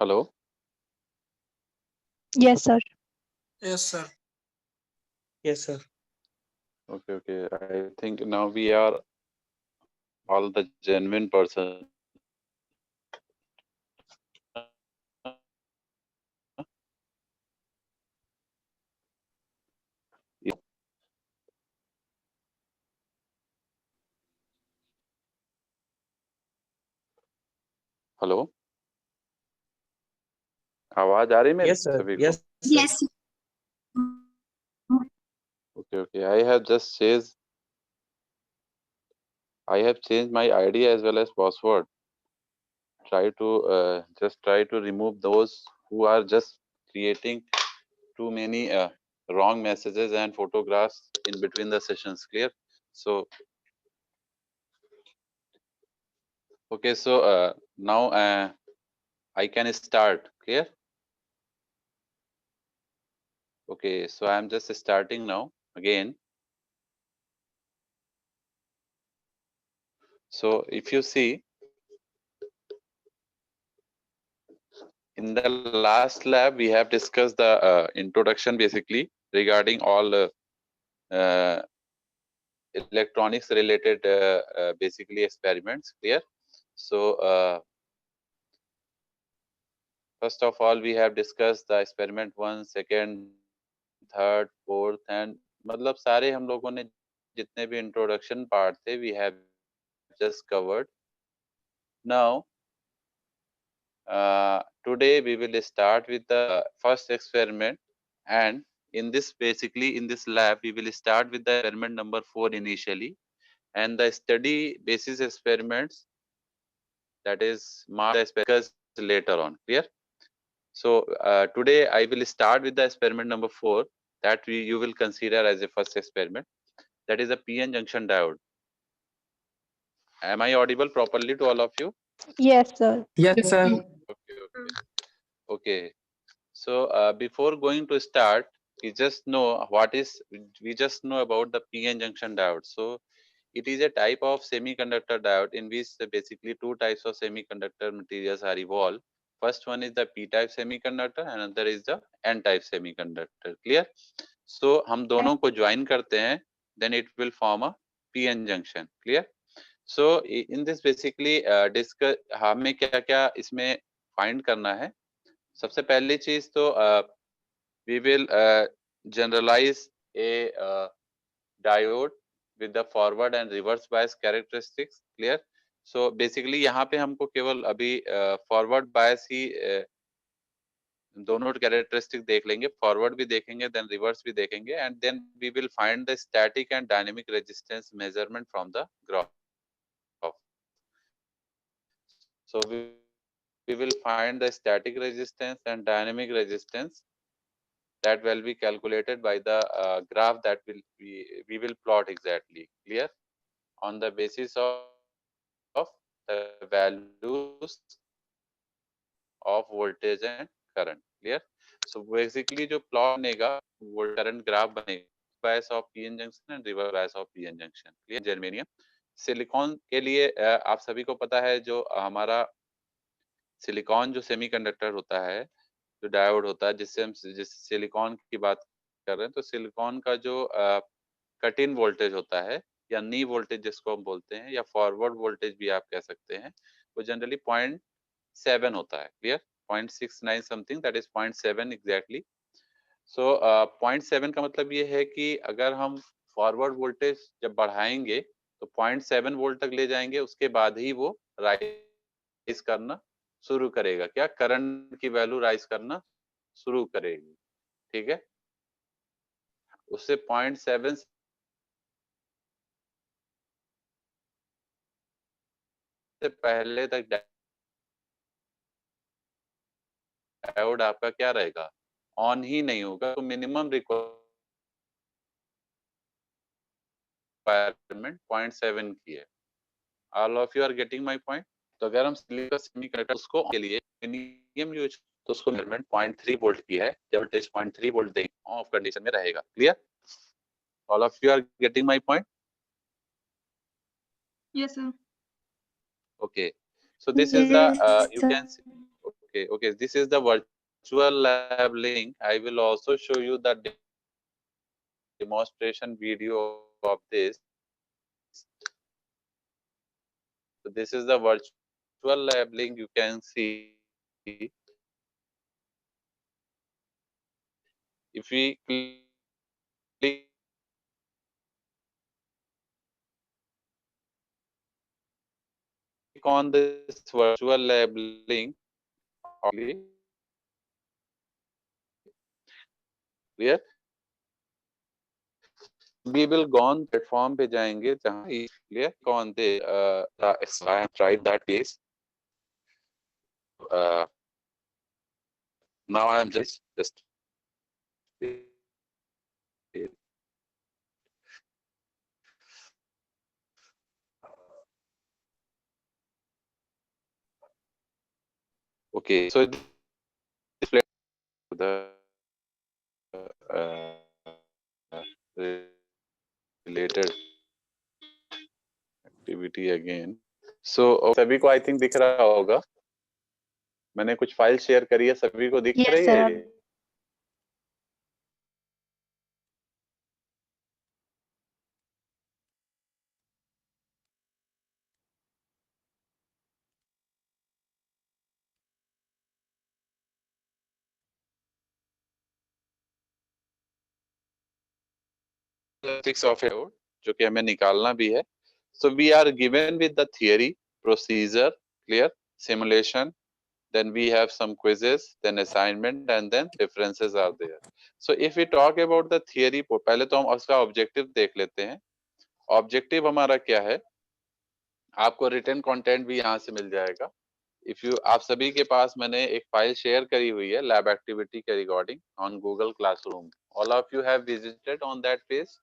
Hello. Yes, sir. Yes, sir. Yes, sir. Okay, okay. I think now we are all the genuine person. Hello, आवाज आ रही है मेरी Yes, sir. सभी को? Yes, sir. Yes. Okay, okay. I have changed my ID as well as password. Try to remove those who are just creating too many wrong messages and photographs in between the sessions. Clear? So okay, so now I can start. Clear? Okay, so I am just starting now again. So if you see in the last lab, we have discussed the introduction basically regarding all uh, electronics related basically experiments. Clear? So first of all, we have discussed the experiment 1, second, third, fourth, and मतलब सारे हम लोगों ने जितने भी introduction part थे, we have just covered. Now, today we will start with the first experiment, and in this basically in this lab we will start with the experiment number 4 initially, and the study basis experiments, that is discussed later on. Clear? So today I will start with the experiment number 4 that you will consider as a first experiment, that is a PN junction diode. Am I audible properly to all of you? Yes, sir. Yes, sir. Okay, okay. Okay. So before going to start, we just know we just know about the PN junction diode. So it is a type of semiconductor diode in which basically two types of semiconductor materials are evolved. First one is the P-type semiconductor, and another is the N-type semiconductor. Clear? So हम दोनों को join करते हैं, then it will form a PN junction. Clear? So in this basically discuss हमें क्या क्या इसमें find करना है. सबसे पहली चीज तो we will generalize a diode with the forward and reverse bias characteristics. Clear? So basically यहाँ पे हमको केवल अभी forward bias ही दोनों कैरेक्टरिस्टिक देख लेंगे, फॉरवर्ड भी देखेंगे, देन रिवर्स भी देखेंगे, and then we will find the static and dynamic resistance measurement from the graph. So we will find the static resistance and dynamic resistance that will be calculated by the graph that we will plot exactly. Clear? On the basis of the values of voltage and current. Clear? So basically जो plot बनेगा वो current graph बनेगा, bias of PN junction and reverse bias of PN junction. Clear? Germanium silicon के लिए आप सभी को पता है जो हमारा सिलिकॉन जो सेमीकंडक्टर होता है, जो डायोड होता है, जिससे हम जिस सिलिकॉन की बात कर रहे हैं, तो सिलिकॉन का जो कट इन वोल्टेज होता है या नी वोल्टेज जिसको हम बोलते हैं, या फॉरवर्ड वोल्टेज भी आप कह सकते हैं, वो जनरली 0.7 होता है. Clear? 0.69 something, that is 0.7 exactly. So 0.7 का मतलब ये है कि अगर हम फॉरवर्ड वोल्टेज जब बढ़ाएंगे तो 0.7 वोल्ट तक ले जाएंगे, उसके बाद ही वो राइज करना शुरू करेगा. क्या? करंट की वैल्यू राइज करना शुरू करेगी. ठीक है? उससे 0.7 से पहले तक डायोड आपका क्या रहेगा? ऑन ही नहीं होगा. तो मिनिमम रिक्वायरमेंट 0.7 की है. All of you are getting my point? तो अगर हम सिलिकॉन सेमीकंडक्टर उसको के लिए मिनिमम यूज तो उसको मेजरमेंट 0.3 वोल्ट की है. जब वोल्टेज 0.3 वोल्ट देंगे ऑफ कंडीशन में रहेगा. Clear? All of you are getting my point? Yes, sir. Okay. So this is the you can see, Okay, this is the virtual lab link. I will also show you the demonstration video of this. So this is the virtual lab link. You can see if we click on this virtual lab link, clear? We will go on platform पे जाएंगे जहाँ clear on the I have tried that case. Now I am just okay. So this the uh, related activity again. So सभी को I think दिख रहा होगा. मैंने कुछ फाइल शेयर करी है, सभी को दिख Yes, रही है sir. ये? ऑफ जो कि हमें निकालना भी है. So we are given with the theory, procedure, clear, simulation, then we have some quizzes, then assignment, and then references are there. So if we talk about the theory, पहले तो हम उसका ऑब्जेक्टिव देख लेते हैं. ऑब्जेक्टिव हमारा क्या है? आपको रिटन कंटेंट भी यहाँ से मिल जाएगा. इफ यू आप सभी के पास मैंने एक फाइल शेयर करी हुई है लैब एक्टिविटी के regarding on Google classroom. All of you have visited on that page.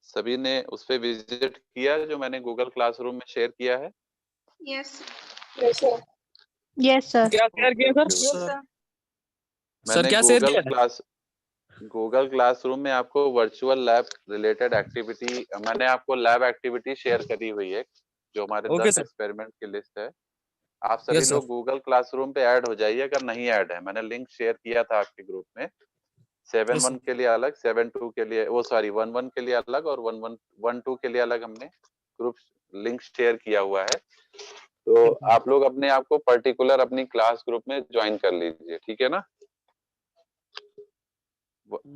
सभी ने उस पे विजिट किया जो मैंने गूगल क्लासरूम में शेयर किया है? Yes. Yes, sir. Yes, sir. क्या शेयर किया सर? Yes, sir. मैंने क्या शेयर किया? गूगल क्लासरूम में आपको वर्चुअल लैब रिलेटेड एक्टिविटी, मैंने आपको लैब एक्टिविटी शेयर करी हुई है जो हमारे Okay, 10 sir. एक्सपेरिमेंट की लिस्ट है. आप सभी Yes, sir. लोग गूगल क्लासरूम पे ऐड हो जाइए अगर नहीं ऐड है. मैंने लिंक शेयर किया था आपके ग्रुप में. 7-1 के लिए अलग, 7-2 के लिए, वो सॉरी 1-1 के लिए अलग और 1-1-1-2 के लिए अलग हमने ग्रुप लिंक शेयर किया हुआ है. तो आप लोग अपने आप को पर्टिकुलर अपनी क्लास ग्रुप में ज्वाइन कर लीजिए, ठीक है ना?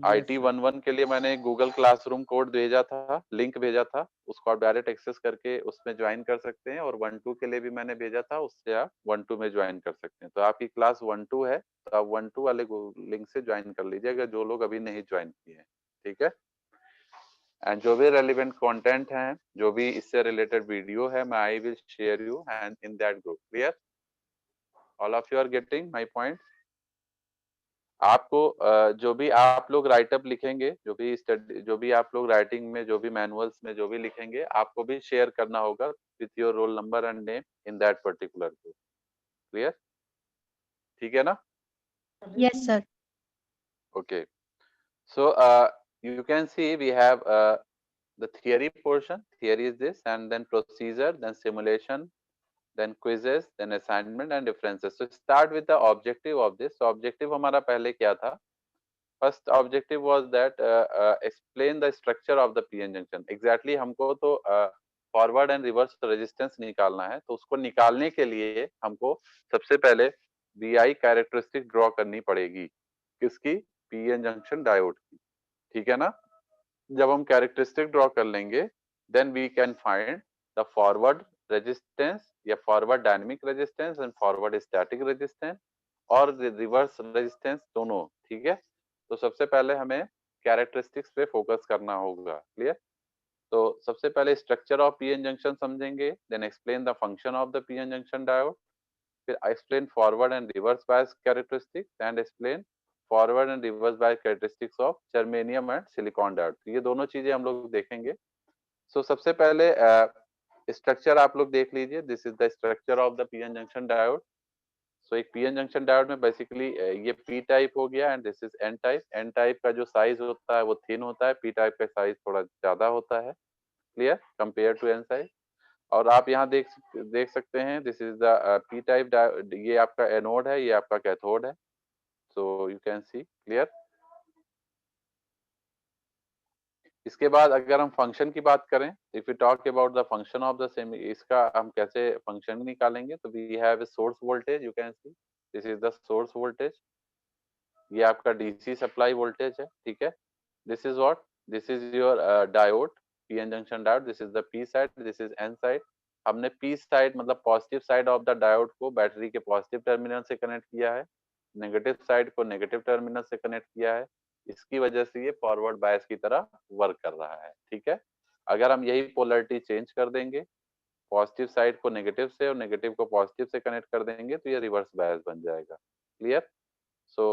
IT 1-1 के लिए मैंने गूगल क्लासरूम कोड भेजा था, लिंक भेजा था, उसको आप डायरेक्ट एक्सेस करके उसमें ज्वाइन कर सकते हैं. और 1-2 के लिए भी मैंने भेजा था, उससे आप 1-2 में ज्वाइन कर सकते हैं. तो आपकी क्लास 1-2 है तो आप 1-2 वाले लिंक से ज्वाइन कर लीजिए अगर जो लोग अभी नहीं ज्वाइन किए हैं, ठीक है? एंड जो भी रेलिवेंट कंटेंट है, जो भी इससे रिलेटेड वीडियो है, मैं I will share you and in that group. Clear? All of you are getting my point? आपको जो भी आप लोग राइटअप लिखेंगे, जो भी आप लोग राइटिंग में, जो भी मैनुअल्स में जो भी लिखेंगे, आपको भी शेयर करना होगा with your roll number and name in that particular group. Clear? ठीक है ना? Yes, sir. Okay. So you can see we have the theory portion. Theory is this, and then procedure, then simulation, then quizzes, then assignment and references. So start with the objective of this. So objective हमारा पहले क्या था? First objective was that explain the structure of the PN junction. Exactly हमको तो forward and reverse resistance निकालना है. तो उसको निकालने के लिए हमको सबसे पहले VI कैरेक्टरिस्टिक ड्रॉ करनी पड़ेगी. किसकी? PN जंक्शन डायोड की. ठीक है ना? जब हम कैरेक्टरिस्टिक ड्रॉ कर लेंगे then we can find the forward resistance या forward dynamic resistance and forward static resistance और रिवर्स रेजिस्टेंस दोनों. ठीक है? तो सबसे पहले हमें कैरेक्टरिस्टिक्स पे फोकस करना होगा. क्लियर? तो सबसे पहले स्ट्रक्चर ऑफ पीएन जंक्शन समझेंगे, then explain the function of the PN junction diode, फिर explain forward and reverse bias characteristics and explain forward and reverse bias characteristics of germanium and silicon diode. ये दोनों चीजें हम लोग देखेंगे. सो सबसे पहले स्ट्रक्चर आप लोग देख लीजिए. This is the structure of the PN junction diode. So एक पीएन जंक्शन डायोड में बेसिकली ये पी टाइप हो गया and this is N type. N type का जो साइज होता है वो थिन होता है, पी टाइप का साइज थोड़ा ज्यादा होता है. Clear? Compare to N size. और आप यहाँ देख सकते हैं, this is the P type, ये आपका एनोड है, ये आपका कैथोड है। So you can see clear. इसके बाद अगर हम फंक्शन की बात करें, if you talk about the function of the semi, इसका हम कैसे फंक्शन निकालेंगे, तो we have a source voltage, you can see this is the source voltage, ये आपका डीसी सप्लाई वोल्टेज है, ठीक है। This is what, this is your diode, PN junction diode, this is the P side, this is N side. हमने P side मतलब positive side of the diode को battery के positive terminal से connect किया है, नेगेटिव साइड को negative terminal से connect किया है। इसकी वजह से ये फॉरवर्ड बायस की तरह वर्क कर रहा है, ठीक है। अगर हम यही पोलरिटी चेंज कर देंगे, पॉजिटिव साइड को नेगेटिव से और नेगेटिव को पॉजिटिव से कनेक्ट कर देंगे, तो ये रिवर्स बायस बन जाएगा, क्लियर। सो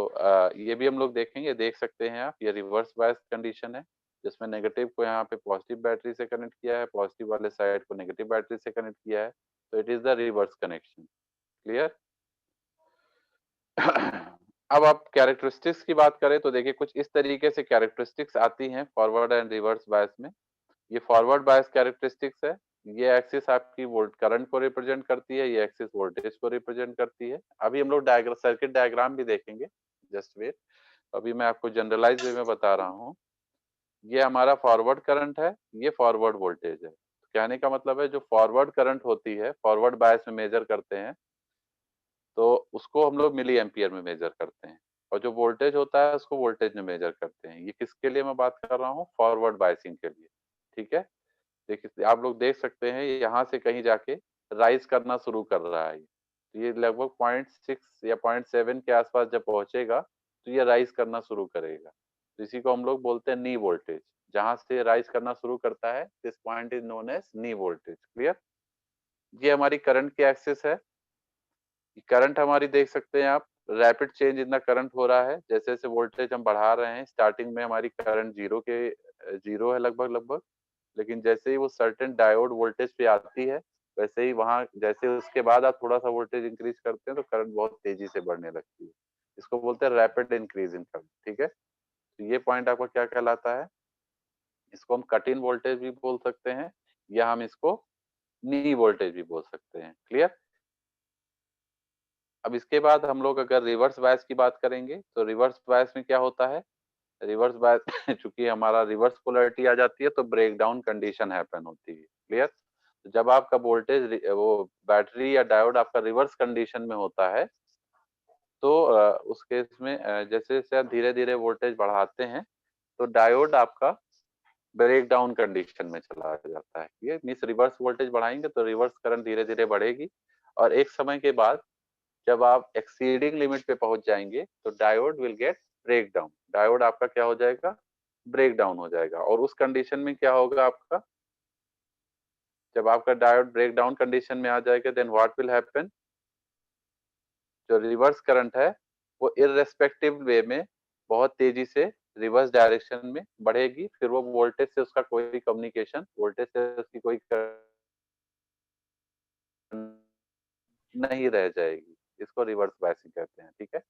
ये भी हम लोग देखेंगे, देख सकते हैं आप, ये रिवर्स बायस कंडीशन है, जिसमें नेगेटिव को यहाँ पे पॉजिटिव बैटरी से कनेक्ट किया है, पॉजिटिव वाले साइड को नेगेटिव बैटरी से कनेक्ट किया है, तो it is the reverse connection, clear. अब आप कैरेक्टरिस्टिक्स की बात करें तो देखिए कुछ इस तरीके से कैरेक्टरिस्टिक्स आती हैं फॉरवर्ड एंड रिवर्स बायस में। ये फॉरवर्ड बायस कैरेक्टरिस्टिक्स है, ये एक्सिस आपकी वोल्ट करंट को रिप्रेजेंट करती है, ये एक्सिस वोल्टेज को रिप्रेजेंट करती है। अभी हम लोग डायग्राम, सर्किट डायग्राम भी देखेंगे, जस्ट वेट। अभी मैं आपको जनरलाइज वे में बता रहा हूँ। ये हमारा फॉरवर्ड करंट है, ये फॉरवर्ड वोल्टेज है। कहने का मतलब है जो फॉरवर्ड करंट होती है, फॉरवर्ड बायस में मेजर करते हैं, तो उसको हम लोग मिली एम्पियर में मेजर करते हैं, और जो वोल्टेज होता है उसको वोल्टेज में मेजर करते हैं। ये किसके लिए मैं बात कर रहा हूँ, फॉरवर्ड बायसिंग के लिए, ठीक है। देखिए आप लोग देख सकते हैं, यहाँ से कहीं जाके राइज करना शुरू कर रहा है, ये लगभग 0.6 या 0.7 के आसपास जब पहुंचेगा तो ये राइज करना शुरू करेगा, तो इसी को हम लोग बोलते हैं नी वोल्टेज। जहां से राइज करना शुरू करता है, this point is known as knee voltage, clear. ये हमारी करंट की एक्सिस है। करंट हमारी देख सकते हैं आप, rapid change in the current हो रहा है, जैसे जैसे वोल्टेज हम बढ़ा रहे हैं। स्टार्टिंग में हमारी करंट जीरो है लगभग लगभग, लेकिन जैसे ही वो सर्टेन डायोड वोल्टेज पे आती है, वैसे ही वहां जैसे उसके बाद आप थोड़ा सा वोल्टेज इंक्रीज करते हैं तो करंट बहुत तेजी से बढ़ने लगती है। इसको बोलते हैं रैपिड इंक्रीज इन करंट, ठीक है। तो ये पॉइंट आपका क्या कहलाता है, इसको हम कट इन वोल्टेज भी बोल सकते हैं, या हम इसको नी वोल्टेज भी बोल सकते हैं, क्लियर। अब इसके बाद हम लोग अगर रिवर्स बायस की बात करेंगे, तो रिवर्स बायस में क्या होता है, रिवर्स बायस चूंकि हमारा रिवर्स पोलरिटी आ जाती है तो ब्रेक डाउन कंडीशन हैपन होती है, क्लियर। जब आपका वोल्टेज वो बैटरी या डायोड आपका रिवर्स कंडीशन में होता है, तो उस केस में जैसे जैसे आप धीरे धीरे वोल्टेज बढ़ाते हैं, तो डायोड आपका ब्रेक डाउन कंडीशन में चला जाता है। ये मींस रिवर्स वोल्टेज बढ़ाएंगे तो रिवर्स करंट धीरे धीरे बढ़ेगी, और एक समय के बाद जब आप एक्सीडिंग लिमिट पे पहुंच जाएंगे तो diode will get break down, diode आपका क्या हो जाएगा, ब्रेक डाउन हो जाएगा। और उस कंडीशन में क्या होगा आपका, जब आपका डायोड ब्रेक डाउन कंडीशन में आ जाएगा, देन व्हाट विल हैपन, जो रिवर्स करंट है वो इररेस्पेक्टिव वे में बहुत तेजी से रिवर्स डायरेक्शन में बढ़ेगी, फिर वो वोल्टेज से उसका कोई कम्युनिकेशन, वोल्टेज से उसकी कोई नहीं रह जाएगी। इसको रिवर्स बायसिंग कहते हैं, ठीक है।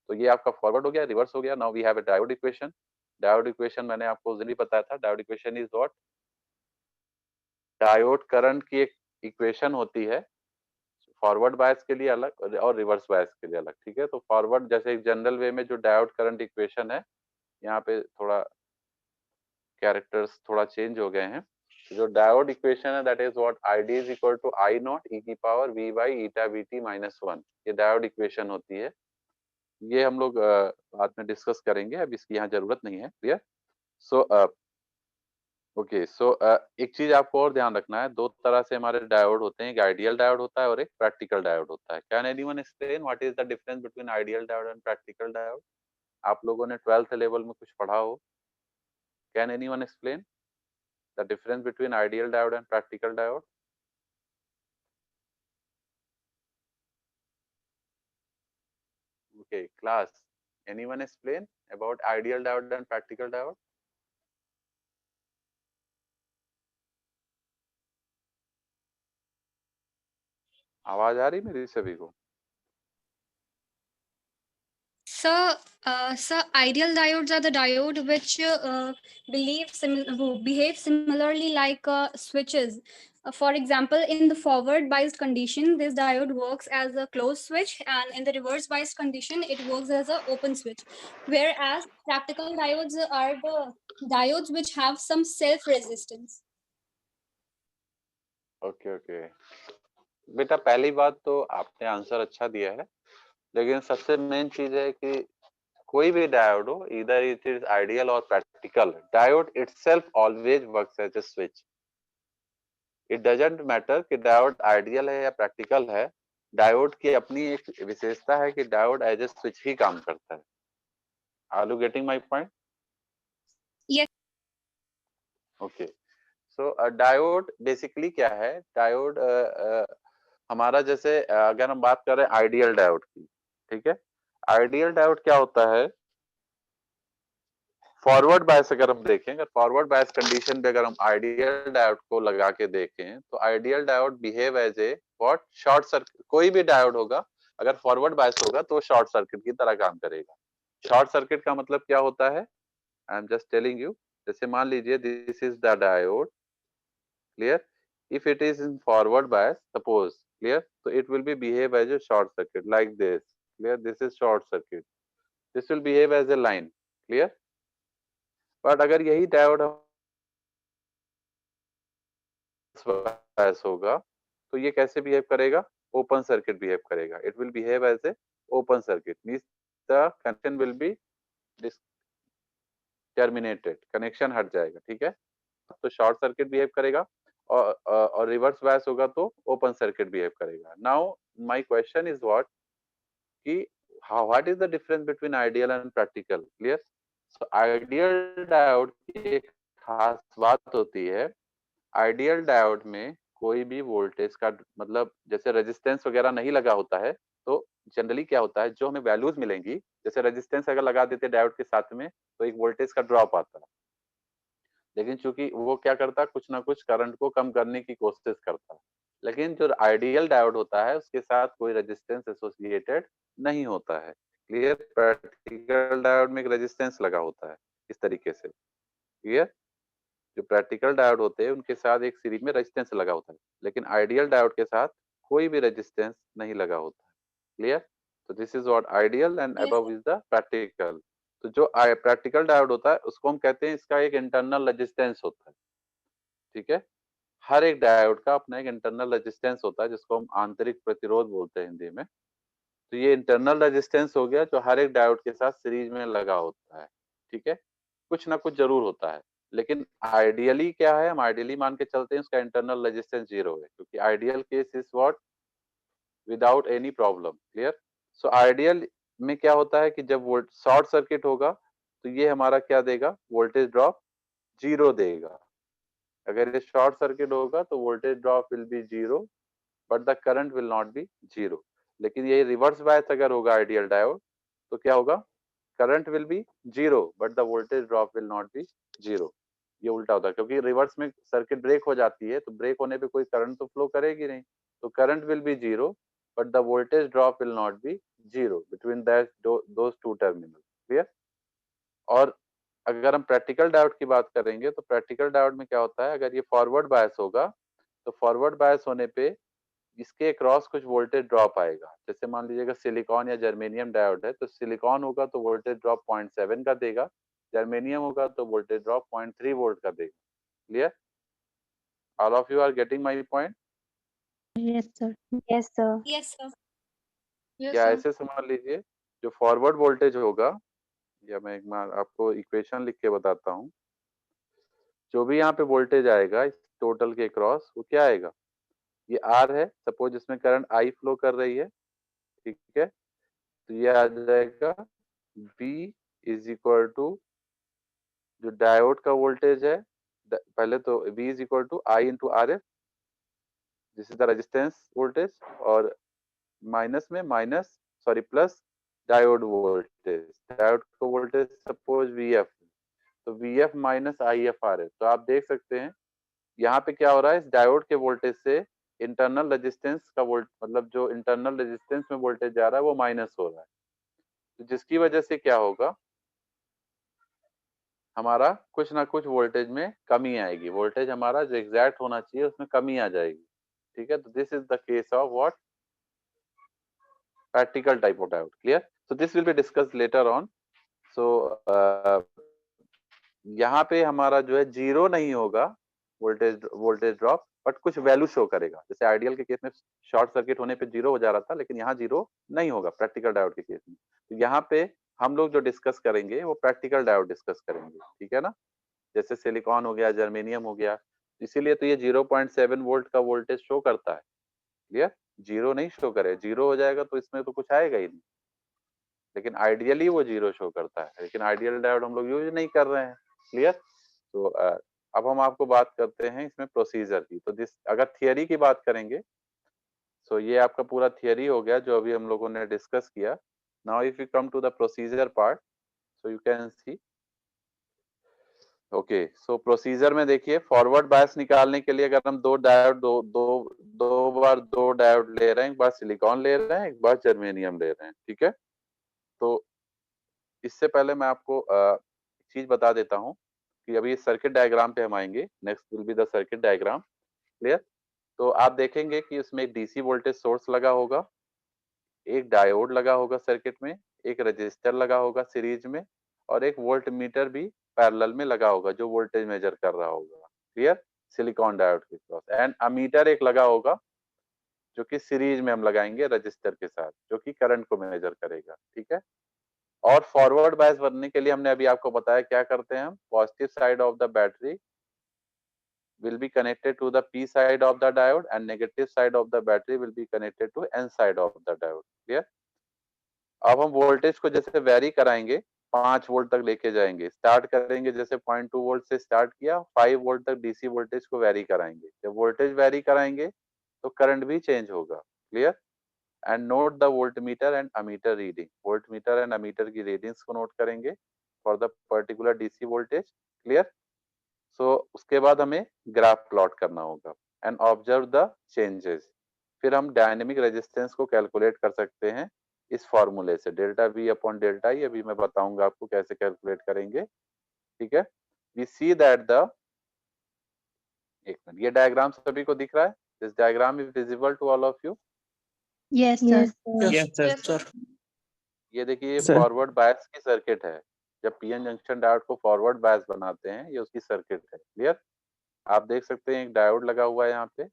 तो ये आपका फॉरवर्ड हो गया, रिवर्स हो गया। Now we have a diode equation. Diode equation मैंने आपको उस दिन ही बताया था, diode equation is what, diode current की एक इक्वेशन होती है, फॉरवर्ड बायस के लिए अलग और रिवर्स बायस के लिए अलग, ठीक है। तो फॉरवर्ड जैसे एक जनरल वे में जो डायोड करंट इक्वेशन है, यहाँ पे थोड़ा कैरेक्टर्स थोड़ा चेंज हो गए हैं। तो जो डायोड इक्वेशन है that is what, ID is equal to I not e की power V by eta VT minus 1, ये डायोड इक्वेशन होती है। ये हम लोग बाद में डिस्कस करेंगे, अब इसकी यहाँ जरूरत नहीं है, क्लियर। सो ओके, सो एक चीज आपको और ध्यान रखना है, दो तरह से हमारे डायोड होते हैं, एक आइडियल डायोड होता है और एक प्रैक्टिकल डायोड होता है। Can anyone explain what is the difference between ideal diode and practical diode? आप लोगों ने 12th लेवल में कुछ पढ़ा हो, can anyone explain the difference between ideal diode and practical diode? Okay, class. Anyone explain about ideal diode and practical diode? आवाज आ रही मेरी सभी को? Sir, ideal diodes are the diode which behave similarly like switches. For example, in the forward biased condition, this diode works as a closed switch, and in the reverse biased condition, it works as an open switch. Whereas practical diodes are the diodes which have some self resistance. Okay okay बेटा, पहली बात तो आपने answer अच्छा दिया है, लेकिन सबसे मेन चीज है कि कोई भी डायोड हो, इधर इट इज आइडियल और practical, diode itself always works as a switch. It doesn't matter कि डायोड आइडियल है या प्रैक्टिकल है, डायोड की अपनी एक विशेषता है कि डायोड एज ए स्विच ही काम करता है। Are you getting my point? Yes. Okay, so diode basically क्या है? डायोड हमारा जैसे अगर हम बात करें आइडियल डायोड की, ठीक है, आइडियल डायोड क्या होता है? फॉरवर्ड बायस अगर हम देखें, अगर फॉरवर्ड बायस कंडीशन पे अगर हम आइडियल डायोड को लगा के देखें, तो ideal diode behave as a what? Short circuit. कोई भी डायोड होगा अगर फॉरवर्ड बायस होगा तो शॉर्ट सर्किट की तरह काम करेगा। शॉर्ट सर्किट का मतलब क्या होता है? I am just telling you. जैसे मान लीजिए this is the diode, clear, if it is in forward bias, suppose, clear, so it will be behave as a short circuit like this, clear, this is short circuit, this will behave as a line, clear, but अगर यही diode बायस होगा तो ये कैसे behave करेगा? Open circuit behave करेगा। It will behave as a open circuit, means the connection will be terminated, connection हट जाएगा, ठीक है। तो शॉर्ट सर्किट बिहेव करेगा, और रिवर्स बायस होगा तो ओपन सर्किट बिहेव करेगा। Now my question is what कि what is the difference between ideal and practical? Clear. So ideal diode की एक खास बात होती है, आइडियल डायोड में कोई भी वोल्टेज का मतलब जैसे रेजिस्टेंस वगैरह नहीं लगा होता है, तो जनरली क्या होता है, जो हमें वैल्यूज मिलेंगी, जैसे रेजिस्टेंस अगर लगा देते डायोड के साथ में तो एक वोल्टेज का ड्रॉप आता है, लेकिन चूंकि वो क्या करता है, कुछ ना कुछ करंट को कम करने की कोशिश करता है। लेकिन जो आइडियल डायोड होता है उसके साथ कोई रेजिस्टेंस एसोसिएटेड नहीं होता है। क्लियर। प्रैक्टिकल डायोड में एक रेजिस्टेंस लगा होता है इस तरीके से। क्लियर। जो प्रैक्टिकल डायोड होते हैं उनके साथ एक सीरीज में रेजिस्टेंस लगा होता है, लेकिन आइडियल डायोड के साथ कोई भी रेजिस्टेंस नहीं लगा होता है। क्लियर। तो this is what ideal and Yes, above sir. Is the practical. तो जो प्रैक्टिकल डायोड होता है उसको हम कहते हैं, इसका एक इंटरनल रेजिस्टेंस होता है, ठीक है। हर एक डायोड का अपना एक इंटरनल रेजिस्टेंस होता है जिसको हम आंतरिक प्रतिरोध बोलते हैं हिंदी में। तो ये इंटरनल रेजिस्टेंस हो गया जो हर एक डायोड के साथ सीरीज में लगा होता है, ठीक है। कुछ ना कुछ जरूर होता है, लेकिन आइडियली क्या है, हम आइडियली मान के चलते हैं उसका इंटरनल रेजिस्टेंस 0 है, क्योंकि ideal case is what? Without any problem. Clear. So ideal में क्या होता है कि जब वोल्ट शॉर्ट सर्किट होगा तो ये हमारा क्या देगा? वोल्टेज ड्रॉप 0 देगा। अगर ये शॉर्ट सर्किट होगा तो voltage drop will be 0, but the current will not be 0। लेकिन ये रिवर्स बायस अगर होगा आइडियल डायोड तो क्या होगा? Current will be 0 but the voltage drop will not be 0। ये उल्टा होता है, क्योंकि रिवर्स में सर्किट ब्रेक हो जाती है तो ब्रेक होने पे कोई करंट तो फ्लो करेगी नहीं, तो current will be 0 but the voltage drop will not be 0 between that those two terminal. Clear. और अगर हम प्रैक्टिकल डायोड की बात करेंगे तो प्रैक्टिकल डायोड में क्या होता है, अगर ये फॉरवर्ड बायस होगा तो फॉरवर्ड बायस होने पे इसके अक्रॉस कुछ वोल्टेज ड्रॉप आएगा। जैसे मान लीजिएगा सिलिकॉन या जर्मेनियम डायोड है, तो सिलिकॉन होगा तो वोल्टेज ड्रॉप 0.7 का देगा, जर्मेनियम होगा तो वोल्टेज ड्रॉप 0.3 वोल्ट का देगा। Clear. All of you are getting my point? Yes, sir. Yes, sir. Yes, sir. Yes, या sir. ऐसे समझ लीजिए, जो फॉरवर्ड वोल्टेज होगा, या मैं एक बार आपको इक्वेशन लिख के बताता हूँ, जो भी यहाँ पे वोल्टेज आएगा इस टोटल के क्रॉस वो क्या आएगा? ये आर है, सपोज इसमें करंट आई फ्लो कर रही है, ठीक है, तो ये आ जाएगा V इज इक्वल टू जो डायोड का वोल्टेज है, पहले तो V is equal to I into R F, this is the resistance voltage, और माइनस में minus, sorry plus diode voltage, diode का वोल्टेज सपोज VF, तो VF minus I F R F. तो आप देख सकते हैं यहाँ पे क्या हो रहा है, इस डायोड के वोल्टेज से इंटरनल रेजिस्टेंस का वोल्ट मतलब जो इंटरनल रेजिस्टेंस में वोल्टेज जा रहा है वो माइनस हो रहा है, तो जिसकी वजह से क्या होगा, हमारा कुछ ना कुछ वोल्टेज में कमी आएगी, वोल्टेज हमारा जो एग्जैक्ट होना चाहिए उसमें कमी आ जाएगी, ठीक है। तो this is the case of what, practical type of diode, clear. So this will be discussed later on. So यहाँ पे हमारा जो है जीरो नहीं होगा वोल्टेज ड्रॉप, बट कुछ वैल्यू शो करेगा। जैसे आइडियल के केस में शॉर्ट सर्किट होने पे जीरो हो जा रहा था, लेकिन यहाँ जीरो नहीं होगा प्रैक्टिकल डायोड के केस में। तो यहाँ पे हम लोग जो डिस्कस करेंगे वो प्रैक्टिकल डायोड डिस्कस करेंगे, ठीक है ना। जैसे सिलिकॉन हो गया, जर्मेनियम हो गया, इसीलिए तो ये 0.7 वोल्ट का वोल्टेज शो करता है, क्लियर। जीरो नहीं शो करे, जीरो हो जाएगा तो इसमें तो कुछ आएगा ही नहीं, लेकिन आइडियली वो जीरो शो करता है, लेकिन आइडियल डायोड हम लोग यूज नहीं कर रहे हैं, क्लियर। तो अब हम आपको बात करते हैं इसमें प्रोसीजर की। तो दिस अगर थियरी की बात करेंगे, सो ये आपका पूरा थियरी हो गया जो अभी हम लोगों ने डिस्कस किया। Now if you come to the procedure part, so you can see, okay. So procedure में देखिए, फॉरवर्ड बायस निकालने के लिए अगर हम दो डायोड दो बार दो डायोड ले रहे हैं, एक बार सिलिकॉन ले रहे हैं, एक बार जर्मेनियम ले रहे हैं, ठीक है। तो इससे पहले मैं आपको एक चीज बता देता हूँ कि अभी सर्किट डायग्राम पे हम आएंगे, next will be the circuit diagram, clear. तो आप देखेंगे कि उसमें एक डीसी वोल्टेज सोर्स लगा होगा, एक डायोड लगा होगा सर्किट में, एक रजिस्टर लगा होगा सीरीज में, और एक वोल्ट मीटर भी पैरेलल में लगा होगा जो वोल्टेज मेजर कर रहा होगा, क्लियर, सिलिकॉन डायोड के क्रॉस। एंड अमीटर एक लगा होगा जो कि सीरीज में हम लगाएंगे रजिस्टर के साथ, जो कि करंट को मेजर करेगा, ठीक है। और फॉरवर्ड बायस बनने के लिए हमने अभी आपको बताया क्या करते हैं हम, positive side of the battery will be connected to the P side of the diode and negative side of the battery will be connected to N side of the diode, clear। अब हम voltage को जैसे very कराएंगे, 5 volt तक लेके जाएंगे, start करेंगे जैसे 0.2 वोल्ट से स्टार्ट किया, 5 वोल्ट तक डीसी वोल्टेज को वेरी कराएंगे। जब वोल्टेज वेरी कराएंगे तो करंट भी चेंज होगा, clear. And note the volt meter and ammeter reading, volt meter and ammeter की रीडिंग्स को नोट करेंगे for the particular DC voltage, clear. So उसके बाद हमें ग्राफ प्लॉट करना होगा एंड ऑब्जर्व द चेंजेस। फिर हम डायनेमिक रेजिस्टेंस को कैलकुलेट कर सकते हैं इस फॉर्मूले से, delta V upon delta E. अभी मैं बताऊंगा आपको कैसे कैलकुलेट करेंगे, ठीक है। वी सी दैट द, एक मिनट, ये डायग्राम सभी को दिख रहा है? This diagram is visible to all of you? Yes, sir. Yes, sir. Yes, sir. Yes, sir. ये देखिए, ये Sir. फॉरवर्ड बायस की सर्किट है। जब पीएन जंक्शन डायोड को फॉरवर्ड बायस बनाते हैं, ये उसकी सर्किट है, क्लियर। आप देख सकते हैं एक डायोड लगा हुआ है यहाँ पे,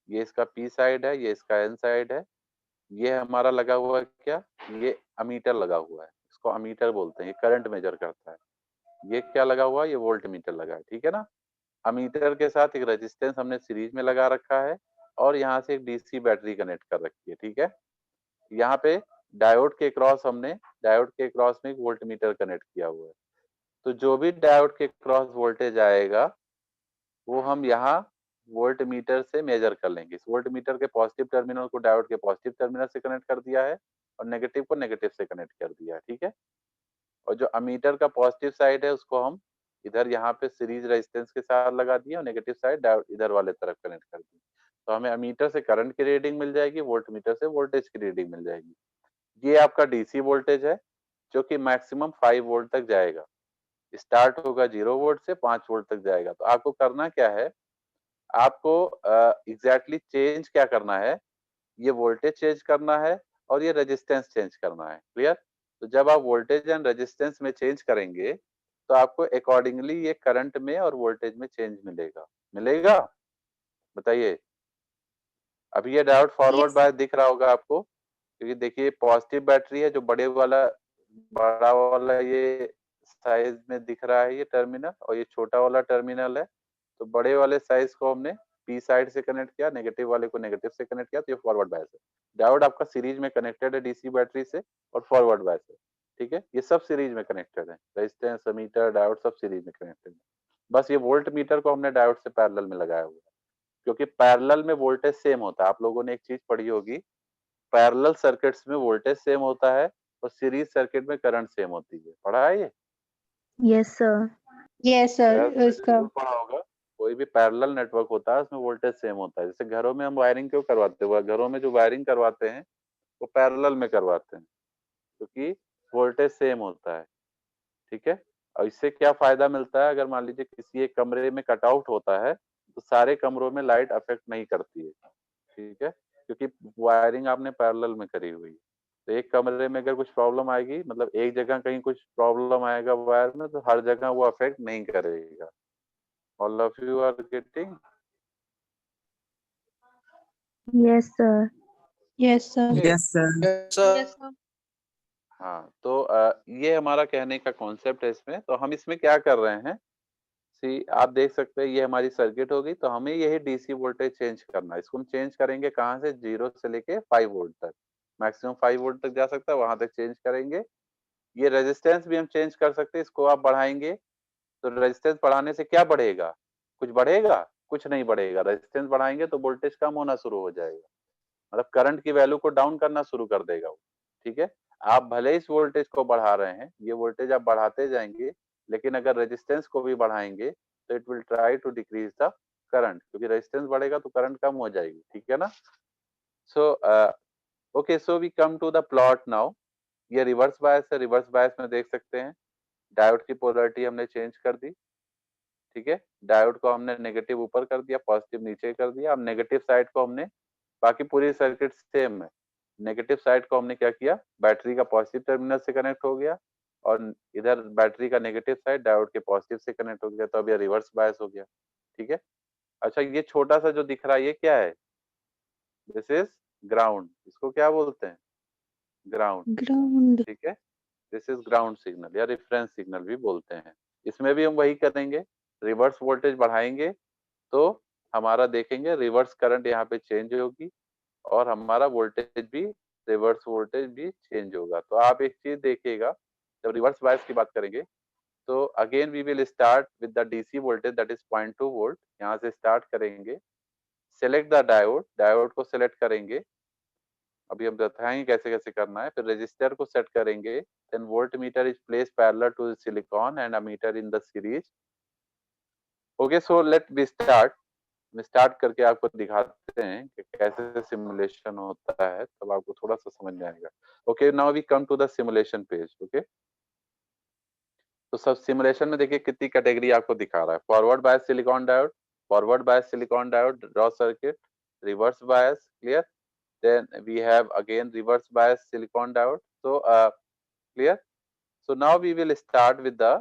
ये इसका पी साइड है, ये इसका एन साइड है। ये हमारा लगा हुआ है क्या, ये अमीटर लगा हुआ है, इसको अमीटर बोलते हैं, ये करंट मेजर करता है। ये क्या लगा हुआ है, ये वोल्ट मीटर लगा है, ठीक है ना। अमीटर के साथ एक रेजिस्टेंस हमने सीरीज में लगा रखा है, और यहाँ से एक डीसी बैटरी कनेक्ट कर रखी है, ठीक है। यहाँ पे डायोड के क्रॉस में एक वोल्ट मीटर कनेक्ट किया हुआ है। तो जो भी डायोड के क्रॉस वोल्टेज आएगा वो हम यहाँ वोल्ट मीटर से मेजर कर लेंगे। इस वोल्ट मीटर के पॉजिटिव टर्मिनल को डायोड के पॉजिटिव टर्मिनल से कनेक्ट कर दिया है, और नेगेटिव को नेगेटिव से कनेक्ट कर दिया है, ठीक है। और जो अमीटर का पॉजिटिव साइड है उसको हम इधर यहाँ पे सीरीज रेजिस्टेंस के साथ लगा दिए, और नेगेटिव साइड डायोड इधर वाले तरफ कनेक्ट कर दी। तो हमें अमीटर से करंट की रीडिंग मिल जाएगी, वोल्ट मीटर से वोल्टेज की रीडिंग मिल जाएगी। ये आपका डीसी वोल्टेज है जो कि मैक्सिमम 5 वोल्ट तक जाएगा, स्टार्ट होगा 0 वोल्ट से 5 वोल्ट तक जाएगा। तो आपको करना क्या है, आपको एग्जैक्टली चेंज क्या करना है, ये वोल्टेज चेंज करना है और ये रेजिस्टेंस चेंज करना है, क्लियर। तो जब आप वोल्टेज एंड रेजिस्टेंस में चेंज करेंगे तो आपको अकॉर्डिंगली ये करंट में और वोल्टेज में चेंज मिलेगा, मिलेगा, बताइए। अभी ये डायोड फॉरवर्ड Yes. बायस दिख रहा होगा आपको, क्योंकि देखिए पॉजिटिव बैटरी है, जो बड़ा वाला ये साइज में दिख रहा है ये टर्मिनल, और ये छोटा वाला टर्मिनल है। तो बड़े वाले साइज को हमने पी साइड से कनेक्ट किया, नेगेटिव वाले को नेगेटिव से कनेक्ट किया, तो ये फॉरवर्ड बायस है। डायोड आपका सीरीज में कनेक्टेड है डीसी बैटरी से, और फॉरवर्ड बायस है, ठीक है। ये सब सीरीज में कनेक्टेड है, रेजिस्टेंस, मीटर, डायोड सब सीरीज में कनेक्टेड है। बस ये वोल्ट मीटर को हमने डायोड से पैरेलल में लगाया हुआ है, क्योंकि पैरेलल में वोल्टेज सेम होता है। आप लोगों ने एक चीज पढ़ी होगी, पैरेलल सर्किट्स में वोल्टेज सेम होता है और सीरीज सर्किट में करंट सेम होती है, पढ़ा है ये? Yes, sir. Yes, sir. यार आपने इसका जरूर पढ़ा होगा। कोई भी पैरेलल नेटवर्क होता है उसमें वोल्टेज सेम होता है। जैसे घरों में हम वायरिंग क्यों करवाते हैं, घरों में जो वायरिंग करवाते हैं वो पैरेलल में करवाते हैं, क्योंकि वोल्टेज सेम होता है, ठीक है। और इससे क्या फायदा मिलता है, अगर मान लीजिए किसी एक कमरे में कटआउट होता है तो सारे कमरों में लाइट अफेक्ट नहीं करती है, ठीक है, क्योंकि वायरिंग आपने पैरेलल में करी हुई है। तो एक कमरे में अगर कुछ प्रॉब्लम आएगी, मतलब एक जगह कहीं कुछ प्रॉब्लम आएगा वायर में, तो हर जगह वो अफेक्ट नहीं करेगा। All of you are getting? Yes, sir. Yes, sir. Yes, sir. Yes, sir. Yes, sir. हाँ, तो ये हमारा कहने का कॉन्सेप्ट है इसमें। तो हम इसमें क्या कर रहे हैं, सी आप देख सकते हैं ये हमारी सर्किट होगी, तो हमें यही डीसी वोल्टेज चेंज करना है। इसको हम चेंज करेंगे कहाँ से, 0 से लेके 5 वोल्ट तक, मैक्सिमम 5 वोल्ट तक जा सकता है, वहां तक चेंज करेंगे। ये रेजिस्टेंस भी हम चेंज कर सकते हैं, इसको आप बढ़ाएंगे तो रेजिस्टेंस बढ़ाने से क्या बढ़ेगा, कुछ बढ़ेगा, कुछ नहीं बढ़ेगा। रेजिस्टेंस बढ़ाएंगे तो वोल्टेज कम होना शुरू हो जाएगा, मतलब करंट की वैल्यू को डाउन करना शुरू कर देगा वो, ठीक है। आप भले इस वोल्टेज को बढ़ा रहे हैं, ये वोल्टेज आप बढ़ाते जाएंगे, लेकिन अगर रेजिस्टेंस को भी बढ़ाएंगे तो it will try to decrease the current, क्योंकि रेजिस्टेंस बढ़ेगा तो करंट कम हो जाएगी, ठीक है ना। So okay, so we come to the plot now. ये रिवर्स बायस है, रिवर्स बायस में देख सकते हैं डायोड की पोलैरिटी हमने चेंज कर दी, ठीक है। डायोड को हमने नेगेटिव ऊपर कर दिया, पॉजिटिव नीचे कर दिया। अब नेगेटिव साइड को हमने, बाकी पूरी सर्किट सेम है, नेगेटिव साइड को हमने क्या किया, बैटरी का पॉजिटिव टर्मिनल से कनेक्ट हो गया, और इधर बैटरी का नेगेटिव साइड डायोड के पॉजिटिव से कनेक्ट हो गया, तो अब ये रिवर्स बायस हो गया, ठीक है। अच्छा, ये छोटा सा जो दिख रहा है ये क्या है, दिस इज ग्राउंड, इसको क्या बोलते हैं, ग्राउंड, Ground. ठीक है। दिस इज ग्राउंड सिग्नल या रेफरेंस सिग्नल भी बोलते हैं। इसमें भी हम वही करेंगे, रिवर्स वोल्टेज बढ़ाएंगे तो हमारा देखेंगे रिवर्स करंट यहाँ पे चेंज होगी, और हमारा वोल्टेज भी, रिवर्स वोल्टेज भी चेंज होगा। तो आप एक चीज देखिएगा, जब रिवर्स बायस की बात करेंगे तो again we will start with the DC voltage that is 0.2 volt, यहाँ से स्टार्ट करेंगे। सेलेक्ट द डायोड, डायोड को सेलेक्ट करेंगे, अभी हम बताएंगे कैसे कैसे करना है। फिर रजिस्टर को सेट करेंगे, then volt meter is place parallel to silicon and ammeter in the series. Okay, so let be start. हम स्टार्ट करके आपको दिखाते हैं कि कैसे सिमुलेशन होता है, तब आपको थोड़ा सा समझ में आएगा। Okay, now we come to the simulation page. Okay, तो सब सिमुलेशन में देखिए कितनी कैटेगरी आपको दिखा रहा है। Forward bias silicon diode, forward bias silicon diode draw circuit, reverse bias, clear, then we have again reverse bias silicon diode. So clear, so now we will start with the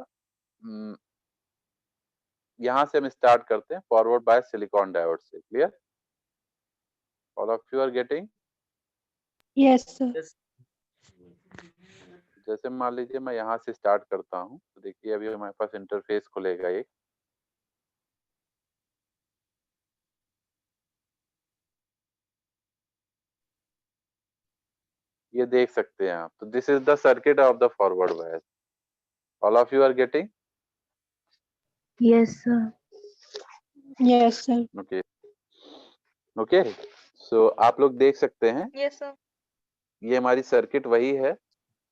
यहाँ से हम start करते हैं forward bias silicon diode से। Clear, all of you are getting? Yes, sir. Yes. जैसे मान लीजिए मैं यहाँ से स्टार्ट करता हूँ, तो देखिए अभी हमारे पास इंटरफेस खुलेगा एक, ये देख सकते हैं आप। तो this is the circuit of the forward bias. All of you are getting? Yes, sir. Yes, sir. Okay okay, so आप लोग देख सकते हैं Yes, sir. ये हमारी सर्किट वही है,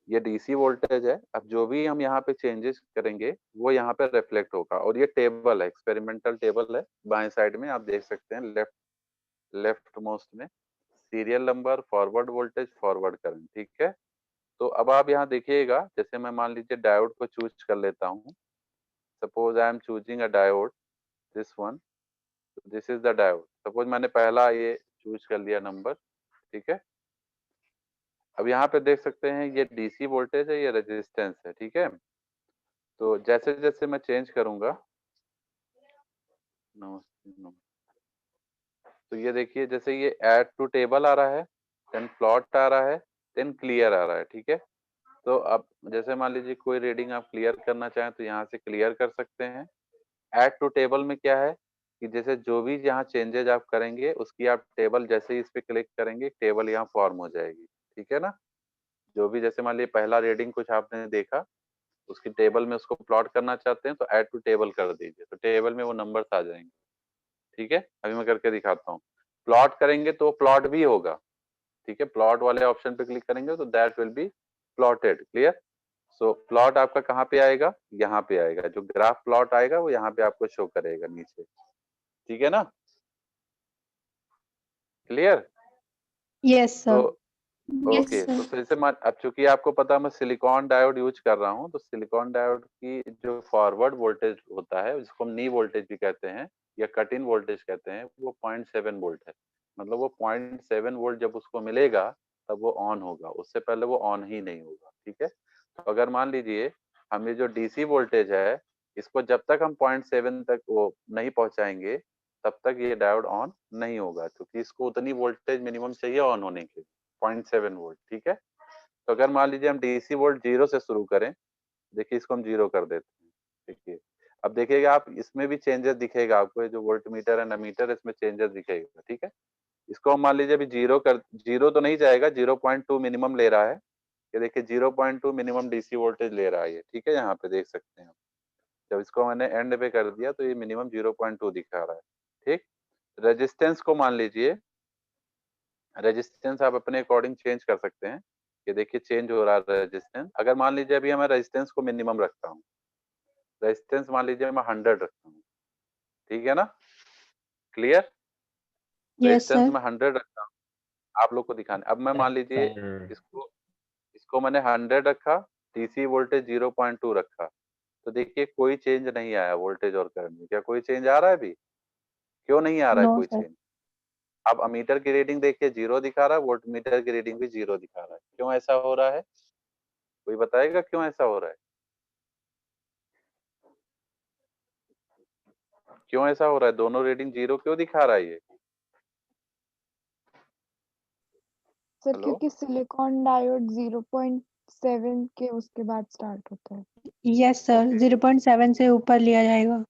ये डीसी वोल्टेज है। अब जो भी हम यहाँ पे चेंजेस करेंगे वो यहाँ पे रिफ्लेक्ट होगा, और ये टेबल है, एक्सपेरिमेंटल टेबल है, बाएं साइड में आप देख सकते हैं, लेफ्ट मोस्ट में, serial number, forward voltage, forward current, ठीक है। तो अब आप यहाँ देखिएगा, जैसे मैं मान लीजिए डायोड को चूज कर लेता हूँ, suppose I am choosing a diode, this one, this is the diode. Suppose मैंने पहला ये चूज कर लिया नंबर, ठीक है। अब यहाँ पे देख सकते हैं ये डीसी वोल्टेज है, ये रेजिस्टेंस है, ठीक है। तो जैसे जैसे मैं चेंज करूंगा, तो ये देखिए जैसे ये ऐड टू टेबल आ रहा है, देन प्लॉट आ रहा है, देन क्लियर आ रहा है, ठीक है। तो अब जैसे मान लीजिए कोई रीडिंग आप क्लियर करना चाहें तो यहाँ से क्लियर कर सकते हैं। ऐड टू टेबल में क्या है कि जैसे जो भी यहाँ चेंजेज आप करेंगे उसकी आप टेबल, जैसे ही इस पे क्लिक करेंगे टेबल यहाँ फॉर्म हो जाएगी, ठीक है ना। जो भी जैसे मान लीजिए पहला रीडिंग कुछ आपने देखा, उसकी टेबल में उसको प्लॉट करना चाहते हैं तो ऐड टू टेबल कर दीजिए, तो टेबल में वो नंबर्स आ जाएंगे, ठीक है। अभी मैं करके दिखाता हूँ। प्लॉट करेंगे तो प्लॉट भी होगा, ठीक है। प्लॉट वाले ऑप्शन पे क्लिक करेंगे तो that will be plotted, clear. So plot आपका कहाँ पे आएगा, यहाँ पे आएगा, जो ग्राफ प्लॉट आएगा वो यहाँ पे आपको शो करेगा नीचे, ठीक है ना, क्लियर। Yes, sir. तो Yes, ओके, तो sir. फिर से अब चूंकि आपको पता मैं सिलिकॉन डायोड यूज कर रहा हूँ, तो सिलिकॉन डायोड की जो फॉरवर्ड वोल्टेज होता है जिसको हम नी वोल्टेज भी कहते हैं या कट इन वोल्टेज कहते हैं, वो 0.7 वोल्ट है। मतलब वो 0.7 वोल्ट जब उसको मिलेगा तब वो ऑन होगा, उससे पहले वो ऑन ही नहीं होगा। ठीक है, तो अगर मान लीजिए हम ये जो डीसी वोल्टेज है इसको जब तक हम 0.7 तक वो नहीं पहुंचाएंगे तब तक ये डायोड ऑन नहीं होगा, क्योंकि इसको उतनी वोल्टेज मिनिमम चाहिए ऑन होने के लिए, 0.7 वोल्ट। ठीक है, तो अगर मान लीजिए हम डीसी वोल्ट 0 से शुरू करें, देखिए इसको हम 0 कर देते हैं। देखिए, अब देखिएगा आप इसमें भी चेंजेस दिखेगा आपको, ये जो वोल्ट मीटर एंड अमीटर इसमें चेंजेस दिखेगा। ठीक है, इसको हम मान लीजिए अभी 0 तो नहीं जाएगा, 0.2 मिनिमम ले रहा है। ये देखिए 0.2 मिनिमम डीसी वोल्टेज ले रहा है ये। ठीक है, यहाँ पे देख सकते हैं आप। जब इसको मैंने एंड पे कर दिया तो ये मिनिमम 0.2 दिखा रहा है। ठीक, रेजिस्टेंस को मान लीजिए, रेजिस्टेंस आप अपने अकॉर्डिंग चेंज कर सकते हैं। ये देखिए चेंज हो रहा है रेजिस्टेंस। अगर मान लीजिए अभी मैं रेजिस्टेंस को मिनिमम रखता हूँ, रेजिस्टेंस मान लीजिए मैं 100 रखता हूँ। ठीक है ना, क्लियर? Yes, resistance sir. में 100 रखता हूँ आप लोग को दिखाने। अब मैं मान लीजिए सर इसको इसको मैंने 100 रखा, डीसी वोल्टेज 0.2 रखा, तो देखिए कोई चेंज नहीं आया वोल्टेज और करंट में। क्या कोई चेंज आ रहा है अभी? क्यों नहीं आ रहा है No, कोई sir. चेंज? अब अमीटर की रीडिंग देखिए 0 दिखा रहा है, वोल्ट मीटर की रीडिंग भी 0 दिखा रहा है। क्यों ऐसा हो रहा है? कोई बताएगा क्यों ऐसा हो रहा है? क्यों ऐसा हो रहा है? दोनों रीडिंग 0 क्यों दिखा रहा है ये? सर हेलो, क्योंकि सिलिकॉन डायोड 0.7 के उसके बाद स्टार्ट होता है। Yes, sir. ओके। 0.7 से ऊपर लिया जाएगा.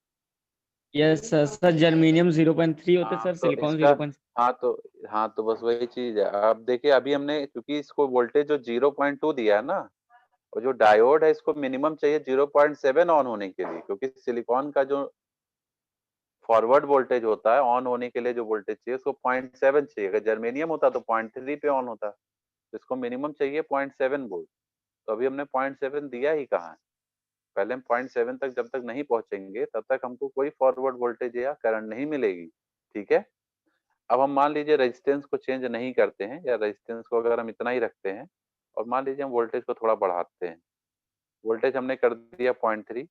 यस सर, सर जर्मेनियम 0.3 होते हाँ सर, तो सिलिकॉन इसका 0. हाँ तो हाँ तो बस वही चीज है। अब देखिए अभी हमने क्योंकि इसको वोल्टेज जो 0.2 दिया है ना, और जो डायोड है इसको मिनिमम चाहिए 0.7 ऑन होने के लिए, क्योंकि सिलिकॉन का जो फॉरवर्ड वोल्टेज होता है ऑन होने के लिए जो वोल्टेज चाहिए उसको 0.7 चाहिए। अगर जर्मेनियम होता तो 0.3 पे ऑन होता, तो इसको मिनिमम चाहिए 0.7 वोल्ट। तो अभी हमने 0.7 दिया ही कहाँ है? पहले हम 0.7 तक जब तक नहीं पहुंचेंगे तब तक हमको कोई फॉरवर्ड वोल्टेज या करंट नहीं मिलेगी। ठीक है, अब हम मान लीजिए रेजिस्टेंस को चेंज नहीं करते हैं, या रेजिस्टेंस को अगर हम इतना ही रखते हैं और मान लीजिए हम वोल्टेज को थोड़ा बढ़ाते हैं। वोल्टेज हमने कर दिया 0.3,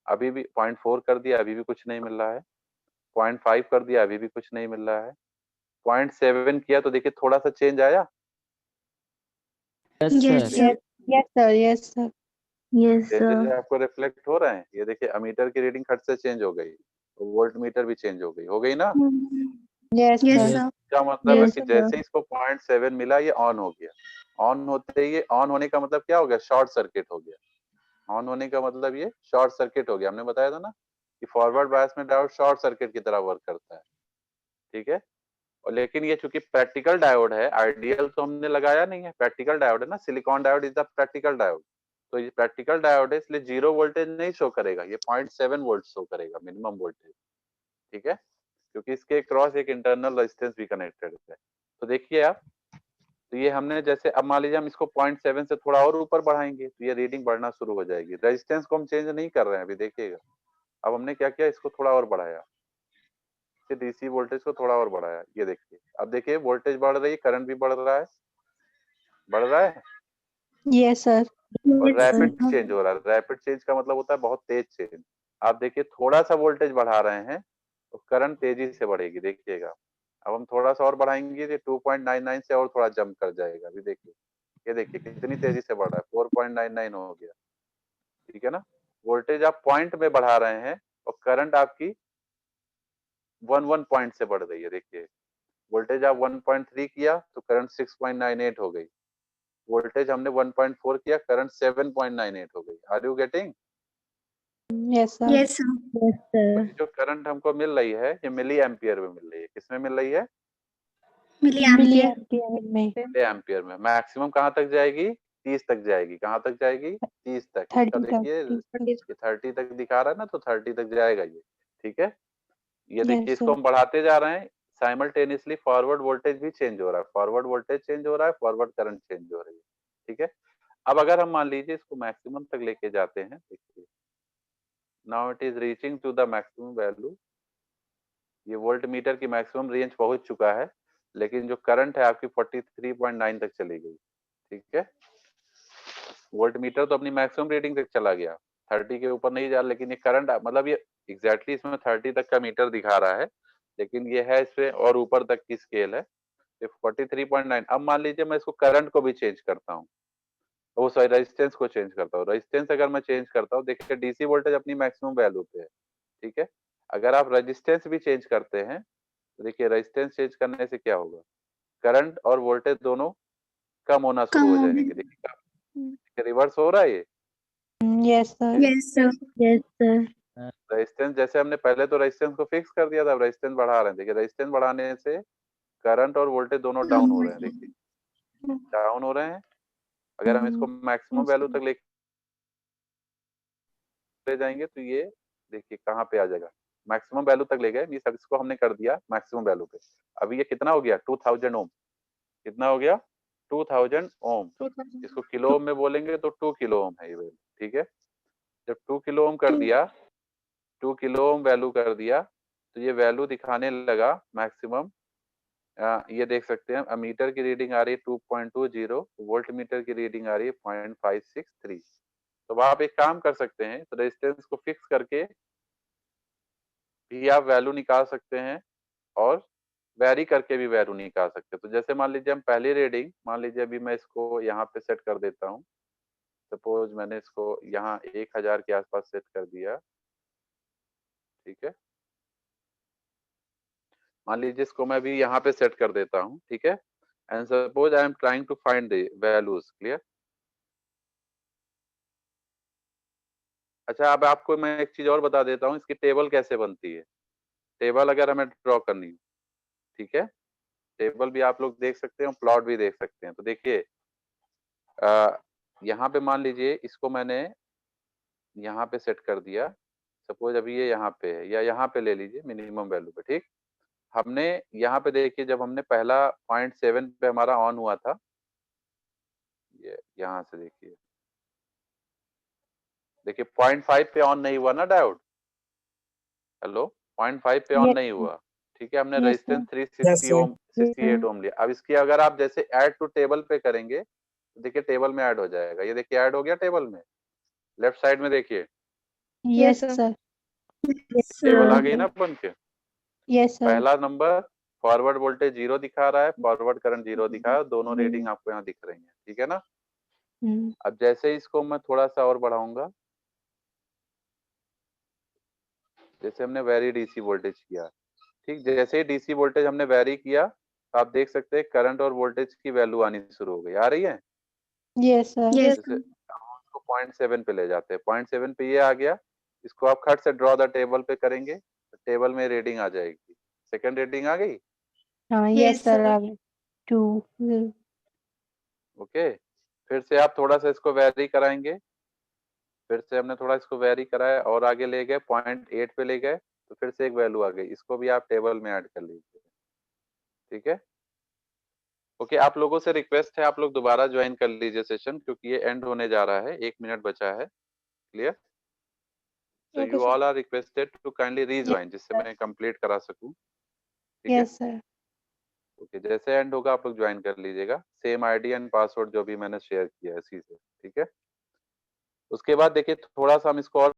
अभी भी 0.4 कर दिया, अभी भी कुछ नहीं मिल रहा है। 0.5 कर दिया, अभी भी कुछ नहीं मिल रहा है। 0.7 किया तो देखिए थोड़ा सा चेंज आया। Yes Yes, sir. sir. Yes. Yes, sir. Yes, sir. Yes, changes sir. आपको रिफ्लेक्ट हो रहे हैं। ये देखिए अमीटर की रीडिंग खट से चेंज हो गई, तो वोल्ट मीटर भी चेंज हो गई ना। Yes, Yes, sir. Yes sir. इसका मतलब है Yes, कि sir. जैसे ही इसको 0.7 मिला ये ऑन हो गया। ऑन होते ही, ऑन होने का मतलब क्या हो गया? शॉर्ट सर्किट हो गया। ऑन होने का मतलब ये शॉर्ट सर्किट हो गया। हमने बताया था ना कि फॉरवर्ड बायस में डायोड शॉर्ट सर्किट की तरह वर्क करता है। ठीक है, और लेकिन ये चूंकि प्रैक्टिकल डायोड है, आइडियल तो हमने लगाया नहीं है, प्रैक्टिकल डायोड है ना, silicon diode is the practical diode. तो ये प्रैक्टिकल डायोड है इसलिए 0 वोल्टेज नहीं शो करेगा, ये 0.7 वोल्ट शो करेगा मिनिमम वोल्टेज। ठीक है, क्योंकि इसके क्रॉस एक इंटरनल रेजिस्टेंस भी कनेक्टेड है। तो देखिए आप, तो ये हमने जैसे अब मान लीजिए हम इसको 0.7 से थोड़ा और ऊपर बढ़ाएंगे तो ये रीडिंग बढ़ना शुरू हो जाएगी। रेजिस्टेंस को हम चेंज नहीं कर रहे हैं अभी, देखिएगा। अब हमने क्या किया, इसको थोड़ा और बढ़ाया, डीसी वोल्टेज को थोड़ा और बढ़ाया। ये देखिए, अब देखिए वोल्टेज बढ़ रही है, करंट भी बढ़ रहा है, बढ़ रहा है, Yes, sir. और Yes, sir. रैपिड चेंज हो रहा है। रैपिड चेंज का मतलब होता है बहुत तेज चेंज। आप देखिए थोड़ा सा वोल्टेज बढ़ा रहे हैं तो करंट तेजी से बढ़ेगी, देखिएगा। अब हम थोड़ा सा और बढ़ाएंगे तो 2.99 से और थोड़ा जंप कर जाएगा। अभी देखिए, ये देखिए कितनी तेजी से बढ़ रहा है, 4.99 हो गया। ठीक है ना, वोल्टेज आप पॉइंट में बढ़ा रहे हैं और करंट आपकी 1 पॉइंट से बढ़ रही है। देखिए वोल्टेज आप 1.3 किया तो करंट 6.98 हो गई। वोल्टेज हमने 1.4 किया, करंट 7.98 हो गई। Are you getting? Yes, sir. Yes, sir. Yes, और sir. ये जो करंट हमको मिल रही है ये मिली एम्पियर में मिल रही है। किसमें मिल रही है? Milliampere. Milliampere में. मिली एम्पियर में। मैक्सिमम कहाँ तक जाएगी? 30 तक जाएगी। कहाँ तक जाएगी? 30 तक। इसका 30 देखिए तक. ये 30 तक दिखा रहा है ना, तो 30 तक जाएगा ये। ठीक है, ये देखिए Yes, इसको sir. हम बढ़ाते जा रहे हैं, साइमल्टेनियसली फॉरवर्ड वोल्टेज भी चेंज हो रहा है, फॉरवर्ड वोल्टेज चेंज हो रहा है, फॉरवर्ड करंट चेंज हो रही है। ठीक है, अब अगर हम मान लीजिए इसको मैक्सिमम तक लेके जाते हैं, देखिए now it is reaching to the maximum value. ये वोल्ट मीटर की मैक्सिमम रेंज पहुंच चुका है, लेकिन जो करंट है आपकी 43.9 तक चली गई। ठीक है। वोल्ट मीटर तो अपनी मैक्सिमम रीडिंग तक चला गया, 30 के ऊपर नहीं जा रहा, लेकिन ये करंट मतलब ये एग्जैक्टली इसमें 30 तक का मीटर दिखा रहा है, लेकिन ये है इसमें और ऊपर तक की स्केल है। 43.9। अब मान लीजिए मैं इसको करंट को भी चेंज करता हूँ, वो सॉरी रेजिस्टेंस को चेंज करता हूँ। रेजिस्टेंस अगर मैं चेंज करता हूँ, देखिए डीसी वोल्टेज अपनी मैक्सिमम वैल्यू पे है, ठीक है। अगर आप रेजिस्टेंस भी चेंज करते हैं तो देखिए रेजिस्टेंस चेंज करने से क्या होगा, करंट और वोल्टेज दोनों कम होना शुरू हो जाएंगे। देखिए रिवर्स हो रहा है ये। Yes, sir. Yes, sir. Yes, sir. Resistance जैसे हमने पहले तो रेजिस्टेंस को फिक्स कर दिया था, अब रेजिस्टेंस बढ़ा रहे हैं। देखिए रेजिस्टेंस बढ़ाने से करंट और वोल्टेज दोनों डाउन हो रहे हैं, देखिए डाउन हो रहे हैं। अगर हम इसको मैक्सिमम वैल्यू तक ले जाएंगे तो ये देखिए कहाँ पे आ जाएगा, मैक्सिमम वैल्यू तक ले गए। मींस अब इसको हमने कर दिया मैक्सिमम वैल्यू पे। अभी ये कितना हो गया, 2000 ओम। कितना हो गया, 2000 ओम। इसको किलो ओम में बोलेंगे तो 2 किलो ओम है ये वैल्यू, ठीक है। जब 2 किलो ओम कर दिया, 2 किलो ओम वैल्यू कर दिया, तो ये वैल्यू दिखाने लगा मैक्सिमम। ये देख सकते हैं मीटर की रीडिंग आ रही है 2.20, वोल्ट मीटर की रीडिंग आ रही है 0.563। तो आप एक काम कर सकते हैं, तो रेजिस्टेंस को फिक्स करके भी आप वैल्यू निकाल सकते हैं और वैरी करके भी वैल्यू निकाल सकते हैं। तो जैसे मान लीजिए हम पहली रीडिंग, मान लीजिए अभी मैं इसको यहाँ पे सेट कर देता हूँ। सपोज मैंने इसको यहाँ 1000 के आसपास सेट कर दिया, ठीक है। मान लीजिए इसको मैं भी यहाँ पे सेट कर देता हूँ, ठीक है। And suppose I am trying to find the values, clear. अच्छा, अब आपको मैं एक चीज और बता देता हूँ, इसकी टेबल कैसे बनती है। टेबल अगर हमें ड्रॉ करनी हो, ठीक है, टेबल भी आप लोग देख सकते हैं, प्लॉट भी देख सकते हैं। तो देखिए यहाँ पे मान लीजिए इसको मैंने यहाँ पे सेट कर दिया। सपोज अभी ये यहाँ पे है, या यहाँ पे ले लीजिए मिनिमम वैल्यू पे, ठीक। हमने यहाँ पे देखिए जब हमने पहला 0.7 पे हमारा ऑन हुआ था, ये यहाँ से देखिए 0.5 पे ऑन नहीं हुआ ना डायोड। हेलो, 0.5 पे ऑन Yes, नहीं हुआ, ठीक है। हमने Yes, resistance sir. 360 Yes, sir. ओम 68 ओम लिया। अब इसकी अगर आप जैसे ऐड टू टेबल पे करेंगे तो देखिए टेबल में ऐड हो जाएगा। ये देखिए ऐड हो गया टेबल में, लेफ्ट साइड में देखिए Yes, sir. sir. Yes, table आ sir. गई ना बन के। Yes, sir. पहला नंबर फॉरवर्ड वोल्टेज 0 दिखा रहा है, फॉरवर्ड करंट 0 दिखा रहा है, दोनों रीडिंग आपको यहाँ दिख रही है, ठीक है ना। अब जैसे इसको मैं थोड़ा सा और बढ़ाऊंगा, जैसे हमने वेरी डीसी वोल्टेज किया, ठीक। जैसे ही डीसी वोल्टेज हमने वेरी किया तो आप देख सकते हैं करंट और वोल्टेज की वैल्यू आनी शुरू हो गई। आ रही है। Yes, sir. Yes, जैसे हम उसको 0.7 पे ले जाते हैं, 0.7 पे ये आ गया। इसको आप खट से ड्रॉ द टेबल पे करेंगे तो टेबल में रीडिंग आ जाएगी। सेकंड रीडिंग आ गई, Yes, Yes, sir. sir. 2. Okay. फिर से आप थोड़ा सा इसको वेरी कराएंगे, फिर से हमने थोड़ा इसको वेरी कराया और आगे ले गए 0.8 पे ले गए, तो फिर से एक वैल्यू आ गई। इसको भी आप टेबल में ऐड कर लीजिए, ठीक है। ओके, आप लोगों से रिक्वेस्ट है आप लोग दोबारा ज्वाइन कर लीजिए सेशन, क्योंकि ये एंड होने जा रहा है, 1 मिनट बचा है, clear. So Okay, you sir. all are requested to kindly rejoin, जिससे मैं कंप्लीट करा सकूं, ठीक है। Yes, sir. ओके, जैसे एंड होगा आप लोग ज्वाइन कर लीजिएगा, सेम आईडी एंड पासवर्ड जो भी मैंने शेयर किया है इसी से, ठीक है। उसके बाद देखिए थोड़ा सा हम इसको और